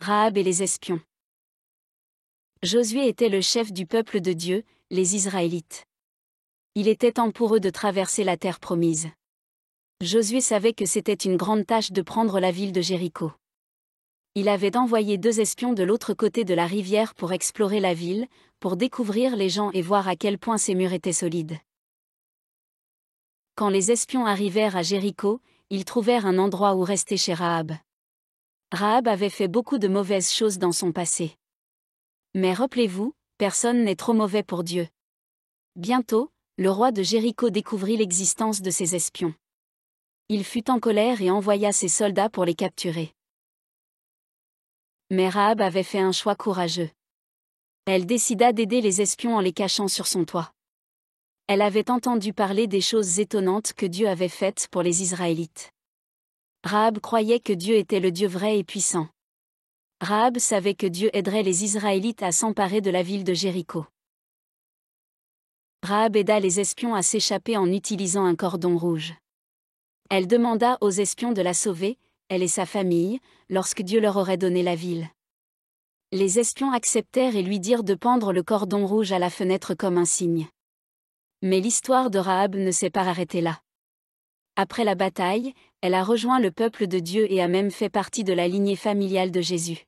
Rahab et les espions. Josué était le chef du peuple de Dieu, les Israélites. Il était temps pour eux de traverser la terre promise. Josué savait que c'était une grande tâche de prendre la ville de Jéricho. Il avait envoyé 2 espions de l'autre côté de la rivière pour explorer la ville, pour découvrir les gens et voir à quel point ses murs étaient solides. Quand les espions arrivèrent à Jéricho, ils trouvèrent un endroit où rester chez Rahab. Rahab avait fait beaucoup de mauvaises choses dans son passé. Mais rappelez-vous, personne n'est trop mauvais pour Dieu. Bientôt, le roi de Jéricho découvrit l'existence de ces espions. Il fut en colère et envoya ses soldats pour les capturer. Mais Rahab avait fait un choix courageux. Elle décida d'aider les espions en les cachant sur son toit. Elle avait entendu parler des choses étonnantes que Dieu avait faites pour les Israélites. Rahab croyait que Dieu était le Dieu vrai et puissant. Rahab savait que Dieu aiderait les Israélites à s'emparer de la ville de Jéricho. Rahab aida les espions à s'échapper en utilisant un cordon rouge. Elle demanda aux espions de la sauver, elle et sa famille, lorsque Dieu leur aurait donné la ville. Les espions acceptèrent et lui dirent de pendre le cordon rouge à la fenêtre comme un signe. Mais l'histoire de Rahab ne s'est pas arrêtée là. Après la bataille, elle a rejoint le peuple de Dieu et a même fait partie de la lignée familiale de Jésus.